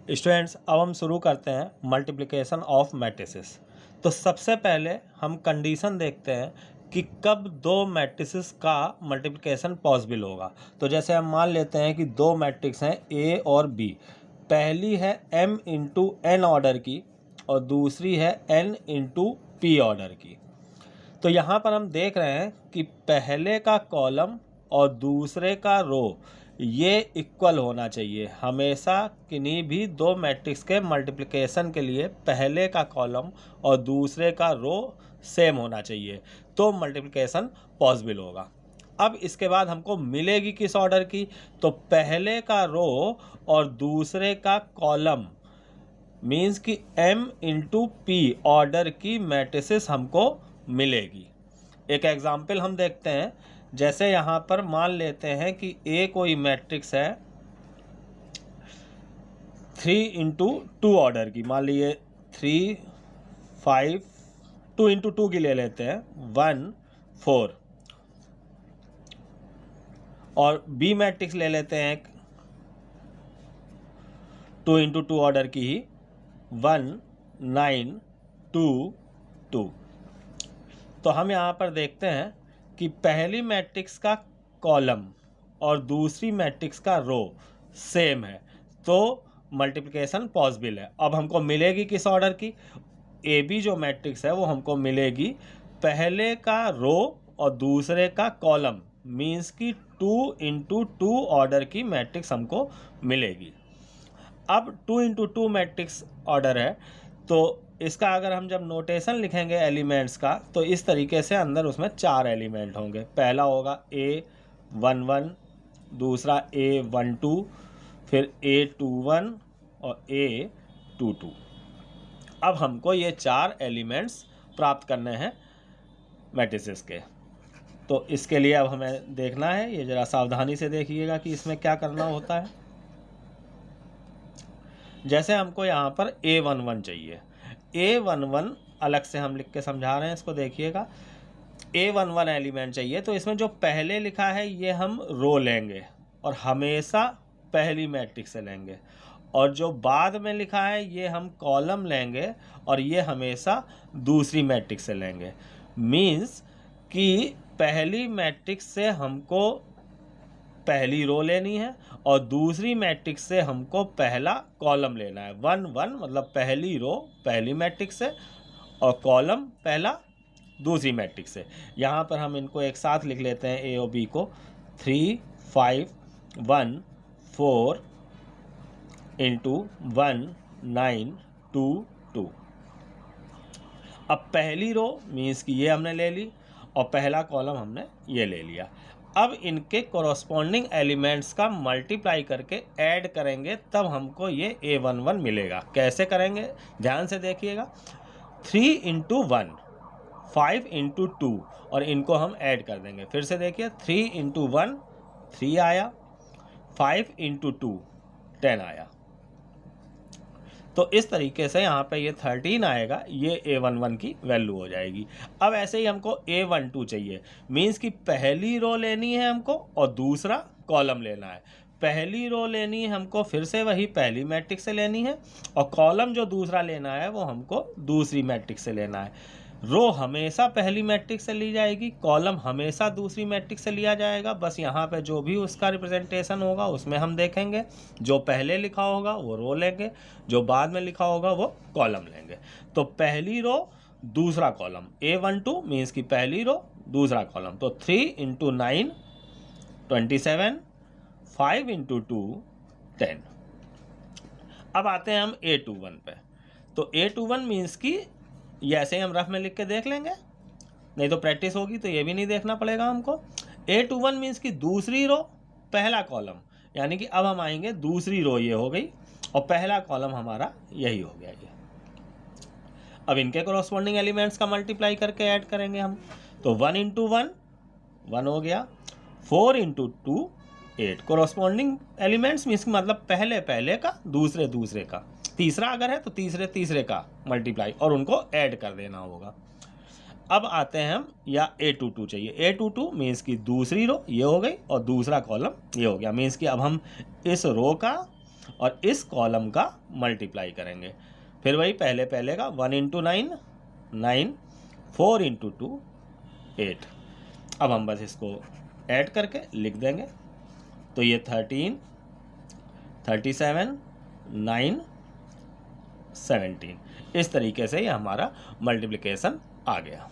Students, अब हम शुरू करते हैं मल्टीप्लिकेशन ऑफ मैट्रिसेस। तो सबसे पहले हम कंडीशन देखते हैं कि कब दो मैट्रिसेस का मल्टीप्लिकेशन पॉसिबल होगा। तो जैसे हम मान लेते हैं कि दो मैट्रिक्स हैं ए और बी। पहली है m इंटू एन ऑर्डर की और दूसरी है n इंटू पी ऑर्डर की। तो यहाँ पर हम देख रहे हैं कि पहले का कॉलम और दूसरे का रो ये इक्वल होना चाहिए। हमेशा किन्हीं भी दो मैट्रिक्स के मल्टीप्लिकेशन के लिए पहले का कॉलम और दूसरे का रो सेम होना चाहिए, तो मल्टीप्लिकेशन पॉसिबल होगा। अब इसके बाद हमको मिलेगी किस ऑर्डर की, तो पहले का रो और दूसरे का कॉलम मीन्स कि m इंटू पी ऑर्डर की मैट्रिसेस हमको मिलेगी। एक एग्जाम्पल हम देखते हैं। जैसे यहाँ पर मान लेते हैं कि A कोई मैट्रिक्स है 3 इंटू 2 ऑर्डर की, मान लीजिए 3 5 2 इंटू 2 की ले लेते हैं 1 4, और B मैट्रिक्स ले लेते हैं 2 इंटू 2 ऑर्डर की ही 1 9 2 2। तो हम यहाँ पर देखते हैं कि पहली मैट्रिक्स का कॉलम और दूसरी मैट्रिक्स का रो सेम है, तो मल्टीप्लिकेशन पॉसिबल है। अब हमको मिलेगी किस ऑर्डर की, ए बी जो मैट्रिक्स है वो हमको मिलेगी पहले का रो और दूसरे का कॉलम, मीन्स कि 2 इंटू 2 ऑर्डर की मैट्रिक्स हमको मिलेगी। अब 2 इंटू 2 मैट्रिक्स ऑर्डर है, तो इसका अगर हम जब नोटेशन लिखेंगे एलिमेंट्स का, तो इस तरीके से अंदर उसमें 4 एलिमेंट होंगे। पहला होगा A11, दूसरा A12, फिर A21 और A22। अब हमको ये 4 एलिमेंट्स प्राप्त करने हैं मैट्रिसेस के। तो इसके लिए अब हमें देखना है, ये ज़रा सावधानी से देखिएगा कि इसमें क्या करना होता है। जैसे हमको यहाँ पर A11 चाहिए, A11 अलग से हम लिख के समझा रहे हैं, इसको देखिएगा। A11 एलिमेंट चाहिए, तो इसमें जो पहले लिखा है ये हम रो लेंगे और हमेशा पहली मैट्रिक्स से लेंगे, और जो बाद में लिखा है ये हम कॉलम लेंगे और ये हमेशा दूसरी मैट्रिक्स से लेंगे। मीन्स कि पहली मैट्रिक्स से हमको पहली रो लेनी है और दूसरी मैट्रिक्स से हमको पहला कॉलम लेना है। 1 1 मतलब पहली रो पहली मैट्रिक्स से और कॉलम पहला दूसरी मैट्रिक्स से। यहाँ पर हम इनको एक साथ लिख लेते हैं, ए और बी को। 3 5 1 4 इंटू 1 9 2 2। अब पहली रो मीन्स कि ये हमने ले ली और पहला कॉलम हमने ये ले लिया। अब इनके कोरस्पॉन्डिंग एलिमेंट्स का मल्टीप्लाई करके ऐड करेंगे, तब हमको ये A11 मिलेगा। कैसे करेंगे ध्यान से देखिएगा। 3 इंटू 1 5 इंटू 2, और इनको हम ऐड कर देंगे। फिर से देखिए, 3 इंटू 1 3 आया, 5 इंटू 2 10 आया। तो इस तरीके से यहाँ पे ये 13 आएगा, ये A11 की वैल्यू हो जाएगी। अब ऐसे ही हमको A12 चाहिए, मीन्स कि पहली रो लेनी है हमको और दूसरा कॉलम लेना है। पहली रो लेनी है हमको फिर से वही पहली मैट्रिक्स से लेनी है, और कॉलम जो दूसरा लेना है वो हमको दूसरी मैट्रिक्स से लेना है। रो हमेशा पहली मैट्रिक्स से ली जाएगी, कॉलम हमेशा दूसरी मैट्रिक्स से लिया जाएगा। बस यहाँ पे जो भी उसका रिप्रेजेंटेशन होगा उसमें हम देखेंगे, जो पहले लिखा होगा वो रो लेंगे, जो बाद में लिखा होगा वो कॉलम लेंगे। तो पहली रो दूसरा कॉलम, A12 मीन्स कि पहली रो दूसरा कॉलम। तो 3 इंटू 9 27, 5 इंटू 2 10। अब आते हैं हम A21 पे। तो A21 मीन्स कि ये ऐसे ही हम रफ में लिख के देख लेंगे, नहीं तो प्रैक्टिस होगी तो ये भी नहीं देखना पड़ेगा हमको। A21 मीन्स कि दूसरी रो पहला कॉलम, यानी कि अब हम आएंगे दूसरी रो ये हो गई और पहला कॉलम हमारा यही हो गया ये। अब इनके कोरस्पॉन्डिंग एलिमेंट्स का मल्टीप्लाई करके ऐड करेंगे हम। तो 1 इंटू 1 1 हो गया, 4 इंटू 2 8। कोरस्पॉन्डिंग एलिमेंट्स मीन्स मतलब पहले पहले का दूसरे दूसरे का, तीसरा अगर है तो तीसरे तीसरे का मल्टीप्लाई और उनको ऐड कर देना होगा। अब आते हैं हम, या A22 चाहिए। A22 मीन्स कि दूसरी रो ये हो गई और दूसरा कॉलम ये हो गया। मीन्स कि अब हम इस रो का और इस कॉलम का मल्टीप्लाई करेंगे। फिर वही पहले का 1 इंटू 9 9, 4 इंटू 2 8। अब हम बस इसको ऐड करके लिख देंगे, तो ये 13, 37, 9, 17, इस तरीके से ये हमारा मल्टीप्लिकेशन आ गया।